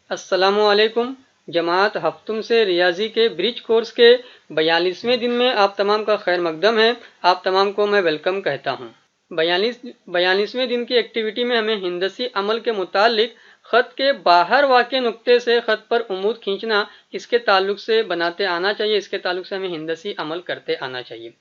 अस्सलामुअलैकुम। जमात हफ्तुम से रियाजी के ब्रिज कोर्स के 42वें दिन में आप तमाम का खैर मकदम है। आप तमाम को मैं वेलकम कहता हूँ। 42वें दिन की एक्टिविटी में हमें हिंदसी अमल के मुतालिक ख़त के बाहर वाक़े नुक्ते से ख़त पर उमूद खींचना, इसके ताल्लुक से बनाते आना चाहिए। इसके ताल्लुक से हमें हिंदसी अमल करते आना चाहिए।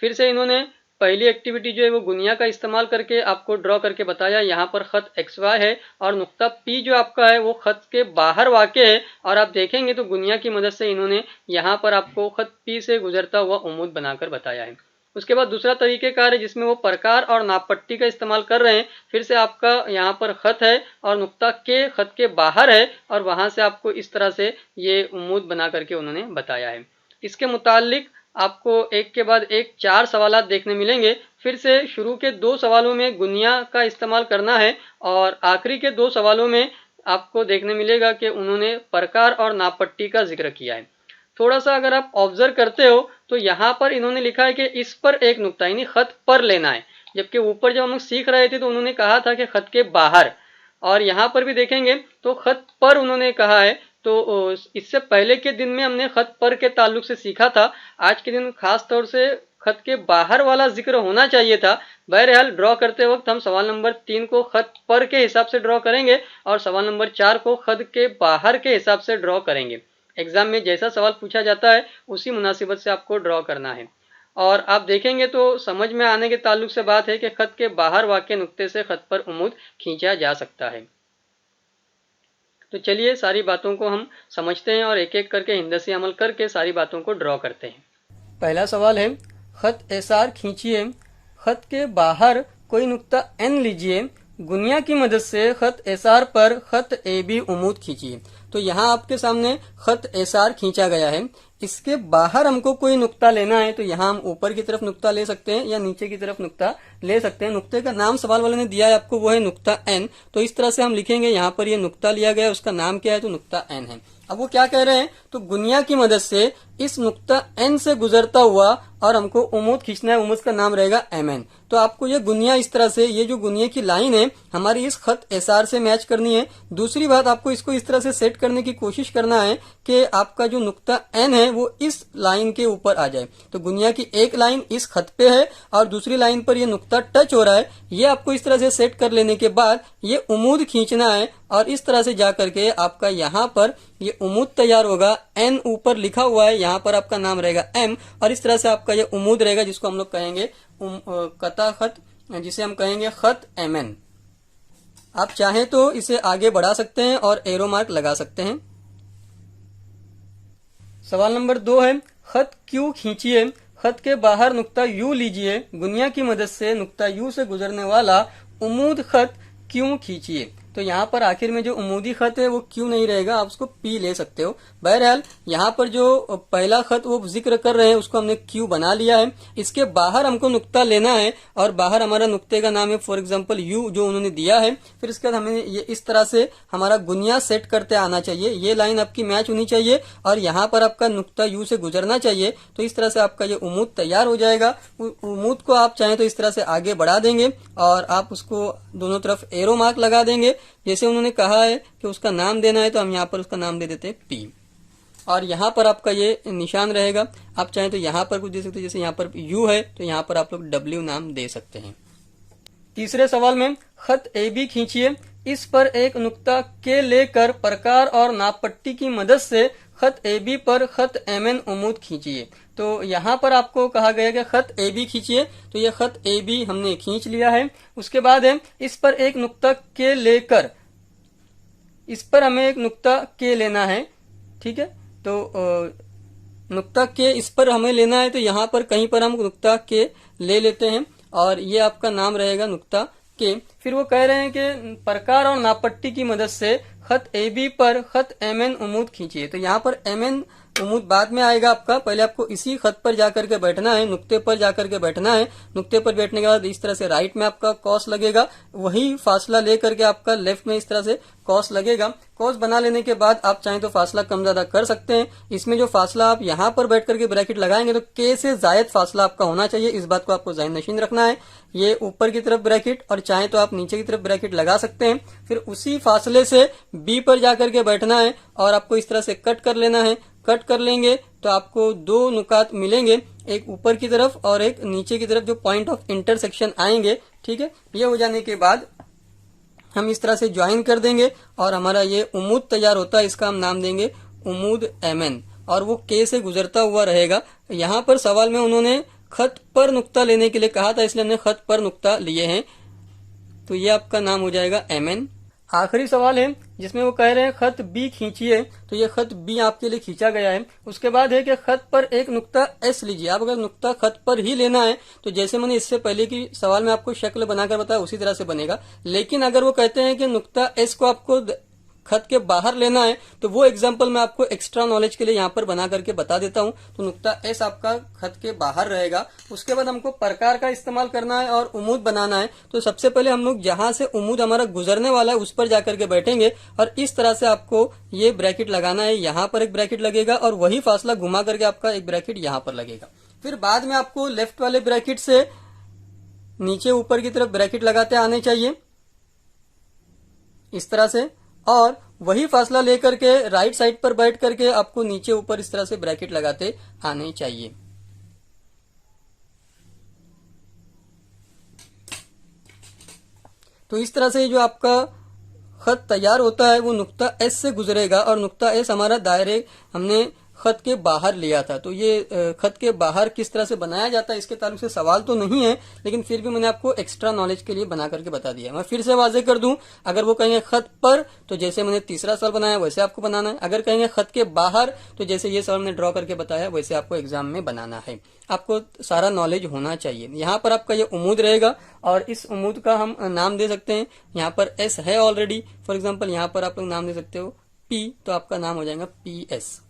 फिर से इन्होंने पहली एक्टिविटी जो है वो गुनिया का इस्तेमाल करके आपको ड्रॉ करके बताया। यहाँ पर ख़त XY है और नुक्ता P जो आपका है वो ख़त के बाहर वाक़े है, और आप देखेंगे तो गुनिया की मदद से इन्होंने यहाँ पर आपको ख़त P से गुजरता हुआ उमूद बनाकर बताया है। उसके बाद दूसरा तरीक़ेकार है जिसमें वो प्रकार और नाप पट्टी का इस्तेमाल कर रहे हैं। फिर से आपका यहाँ पर ख़त है और नुक्ता K ख़त के बाहर है, और वहाँ से आपको इस तरह से ये उमूद बना करके उन्होंने बताया है। इसके मुतालिक आपको एक के बाद एक 4 सवालात देखने मिलेंगे। फिर से शुरू के 2 सवालों में गुनिया का इस्तेमाल करना है, और आखिरी के 2 सवालों में आपको देखने मिलेगा कि उन्होंने प्रकार और नाप पट्टी का जिक्र किया है। थोड़ा सा अगर आप ऑब्जर्व करते हो तो यहाँ पर इन्होंने लिखा है कि इस पर एक नुक्ता यानी ख़त पर लेना है, जबकि ऊपर जब हम लोग सीख रहे थे तो उन्होंने कहा था कि ख़त के बाहर, और यहाँ पर भी देखेंगे तो ख़त पर उन्होंने कहा है। तो इससे पहले के दिन में हमने ख़त पर के ताल्लुक से सीखा था। आज के दिन खास तौर से ख़त के बाहर वाला जिक्र होना चाहिए था। बहरहाल ड्रॉ करते वक्त हम सवाल नंबर 3 को ख़त पर के हिसाब से ड्रॉ करेंगे और सवाल नंबर 4 को ख़त के बाहर के हिसाब से ड्रॉ करेंगे। एग्जाम में जैसा सवाल पूछा जाता है उसी मुनासिबत से आपको ड्रॉ करना है। और आप देखेंगे तो समझ में आने के ताल्लुक से बात है कि ख़त के बाहर वाक़े नुक्ते से ख़त पर उमूद खींचा जा सकता है। तो चलिए सारी बातों को हम समझते हैं और एक एक करके हिंदसी अमल करके सारी बातों को ड्रॉ करते हैं। पहला सवाल है, ख़त एसार खींचिए। ख़त के बाहर कोई नुक्ता N लीजिए। गुनिया की मदद से ख़त एसार पर ख़त AB उमूद खींचिए। तो यहाँ आपके सामने ख़त एसार खींचा गया है। इसके बाहर हमको कोई नुक्ता लेना है, तो यहाँ हम ऊपर की तरफ नुक्ता ले सकते हैं या नीचे की तरफ नुक्ता ले सकते हैं। नुक्ते का नाम सवाल वाले ने दिया है आपको, वो है नुक्ता N। तो इस तरह से हम लिखेंगे, यहाँ पर ये नुक्ता लिया गया है, उसका नाम क्या है, तो नुक्ता N है। अब वो क्या कह रहे हैं, तो गुनिया की मदद से इस नुक्ता N से गुजरता हुआ और हमको उमूद खींचना है। उमूद का नाम रहेगा MN। तो आपको ये गुनिया इस तरह से, ये जो गुनिया की लाइन है हमारी इस ख़त एसार से मैच करनी है। दूसरी बात, आपको इसको इस तरह से सेट करने की कोशिश करना है कि आपका जो नुक्ता N है वो इस लाइन के ऊपर आ जाए। तो गुनिया की एक लाइन इस ख़त पे है और दूसरी लाइन पर ये नुक्ता टच हो रहा है। ये आपको इस तरह से सेट कर लेने के बाद ये उमूद खींचना है, और इस तरह से जा करके आपका यहाँ पर ये उमूद तैयार होगा। N ऊपर लिखा हुआ है, यहाँ पर आपका नाम रहेगा M, और इस तरह से आपका ये उमूद रहेगा जिसको हम लोग कहेंगे कता ख़त, जिसे हम कहेंगे ख़त MN। आप चाहें तो इसे आगे बढ़ा सकते हैं और एरो मार्क लगा सकते हैं। सवाल नंबर 2 है, ख़त Q खींचिए। ख़त के बाहर नुक्ता U लीजिए। गुनिया की मदद से नुक्ता U से गुजरने वाला उमूद ख़त Q खींचिए। तो यहाँ पर आखिर में जो उमूदी ख़त है वो Q नहीं रहेगा, आप उसको P ले सकते हो। बहरहाल यहाँ पर जो पहला ख़त वो जिक्र कर रहे हैं उसको हमने Q बना लिया है। इसके बाहर हमको नुक्ता लेना है, और बाहर हमारा नुक्ते का नाम है फॉर एग्जाम्पल U जो उन्होंने दिया है। फिर इसके बाद हमें ये इस तरह से हमारा गुनिया सेट करते आना चाहिए। ये लाइन आपकी मैच होनी चाहिए और यहाँ पर आपका नुक्ता U से गुजरना चाहिए। तो इस तरह से आपका ये उमूद तैयार हो जाएगा। उमूद को आप चाहें तो इस तरह से आगे बढ़ा देंगे और आप उसको दोनों तरफ एरो मार्क लगा देंगे। जैसे उन्होंने कहा है कि उसका नाम देना है, तो हम यहाँ पर उसका नाम दे देते हैं P, और यहाँ पर आपका ये निशान रहेगा। आप चाहें तो यहाँ पर कुछ दे सकते हैं, जैसे यहाँ पर U है तो यहाँ पर आप लोग W नाम दे सकते हैं। तीसरे सवाल में, ख़त AB खींचिए। इस पर एक नुक्ता K लेकर प्रकार और नाप पट्टी की मदद से ख़त AB पर ख़त MN उमूद खींचिए। तो यहाँ पर आपको कहा गया कि ख़त AB खींचिए, तो ये ख़त AB हमने खींच लिया है। उसके बाद है, इस पर एक नुक्ता K लेकर, इस पर हमें एक नुक्ता K लेना है, ठीक है। तो नुक्ता K इस पर हमें लेना है, तो यहाँ पर कहीं पर हम नुक्ता K ले लेते हैं और ये आपका नाम रहेगा नुक्ता K। फिर वो कह रहे हैं कि प्रकार और नाप पट्टी की मदद से ख़त AB पर ख़त MN उमूद खींचिए। तो यहाँ पर MN उमूद बाद में आएगा आपका, पहले आपको इसी ख़त पर जाकर के बैठना है, नुक्ते पर जाकर के बैठना है। नुक्ते पर बैठने के बाद इस तरह से राइट में आपका कॉस लगेगा, वही फासला लेकर के आपका लेफ्ट में इस तरह से कॉस लगेगा। कॉस बना लेने के बाद आप चाहें तो फासला कम ज्यादा कर सकते हैं। इसमें जो फासला आप यहाँ पर बैठ करके ब्रैकेट लगाएंगे तो K से जायद फासला आपका होना चाहिए, इस बात को आपको ज़हन नशीन रखना है। ये ऊपर की तरफ ब्रैकेट और चाहे तो आप नीचे की तरफ ब्रैकेट लगा सकते हैं। फिर उसी फासले से बी पर जाकर के बैठना है और आपको इस तरह से कट कर लेना है। कट कर लेंगे तो आपको दो नुकात मिलेंगे, एक ऊपर की तरफ और एक नीचे की तरफ, जो पॉइंट ऑफ इंटरसेक्शन आएंगे। ठीक है, ये हो जाने के बाद हम इस तरह से ज्वाइन कर देंगे और हमारा ये उमूद तैयार होता है। इसका हम नाम देंगे उमूद एमएन, और वो के से गुजरता हुआ रहेगा। यहाँ पर सवाल में उन्होंने खत पर नुक्ता लेने के लिए कहा था, इसलिए हमने खत पर नुक्ता लिए हैं, तो ये आपका नाम हो जाएगा एमएन। आखिरी सवाल है जिसमें वो कह रहे हैं खत बी खींचिए, तो ये खत बी आपके लिए खींचा गया है। उसके बाद है कि खत पर एक नुक्ता एस लीजिए। आप अगर नुक्ता खत पर ही लेना है तो जैसे मैंने इससे पहले की सवाल में आपको शक्ल बनाकर बताया उसी तरह से बनेगा, लेकिन अगर वो कहते हैं कि नुक्ता एस को आपको खत के बाहर लेना है तो वो एग्जाम्पल मैं आपको एक्स्ट्रा नॉलेज के लिए यहाँ पर बना करके बता देता हूँ। तो नुक्ता एस आपका खत के बाहर रहेगा। उसके बाद हमको प्रकार का इस्तेमाल करना है और उमूद बनाना है। तो सबसे पहले हम लोग जहां से उमूद हमारा गुजरने वाला है उस पर जाकर के बैठेंगे और इस तरह से आपको ये ब्रैकेट लगाना है। यहाँ पर एक ब्रैकेट लगेगा और वही फासला घुमा करके आपका एक ब्रैकेट यहाँ पर लगेगा। फिर बाद में आपको लेफ्ट वाले ब्रैकेट से नीचे ऊपर की तरफ ब्रैकेट लगाते आने चाहिए इस तरह से, और वही फासला लेकर के राइट साइड पर बैठ करके आपको नीचे ऊपर इस तरह से ब्रैकेट लगाते आने चाहिए। तो इस तरह से जो आपका खत तैयार होता है वो नुक्ता एस से गुजरेगा, और नुक्ता एस हमारा दायरे हमने खत के बाहर लिया था। तो ये खत के बाहर किस तरह से बनाया जाता है इसके ताल्लुक से सवाल तो नहीं है, लेकिन फिर भी मैंने आपको एक्स्ट्रा नॉलेज के लिए बना करके बता दिया। मैं फिर से वाजे कर दूं, अगर वो कहेंगे खत पर तो जैसे मैंने तीसरा सवाल बनाया वैसे आपको बनाना है। अगर कहेंगे खत के बाहर तो जैसे ये सवाल मैंने ड्रॉ करके बताया वैसे आपको एग्जाम में बनाना है। आपको सारा नॉलेज होना चाहिए। यहाँ पर आपका ये उमूद रहेगा और इस उमूद का हम नाम दे सकते हैं। यहाँ पर एस है ऑलरेडी, फॉर एग्जाम्पल यहाँ पर आप लोग नाम दे सकते हो पी, तो आपका नाम हो जाएगा पी एस।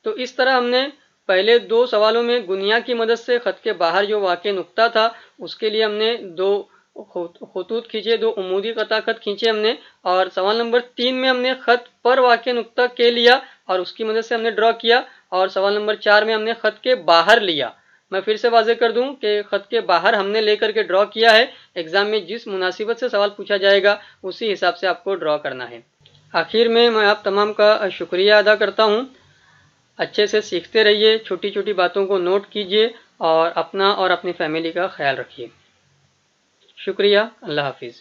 तो इस तरह हमने पहले दो सवालों में गुनिया की मदद से खत के बाहर जो वाक़ई नुक्ता था उसके लिए हमने दो खतूत खींचे, दो उमूदी कता खत खींचे हमने, और सवाल नंबर 3 में हमने खत पर वाक़ई नुक्ता के लिया और उसकी मदद से हमने ड्रॉ किया, और सवाल नंबर 4 में हमने खत के बाहर लिया। मैं फिर से वाजे कर दूं कि खत के बाहर हमने लेकर के ड्रॉ किया है। एग्जाम में जिस मुनासिबत से सवाल पूछा जाएगा उसी हिसाब से आपको ड्रॉ करना है। आखिर में मैं आप तमाम का शुक्रिया अदा करता हूँ। अच्छे से सीखते रहिए, छोटी छोटी बातों को नोट कीजिए और अपना और अपनी फैमिली का ख्याल रखिए। शुक्रिया, अल्लाह हाफिज़।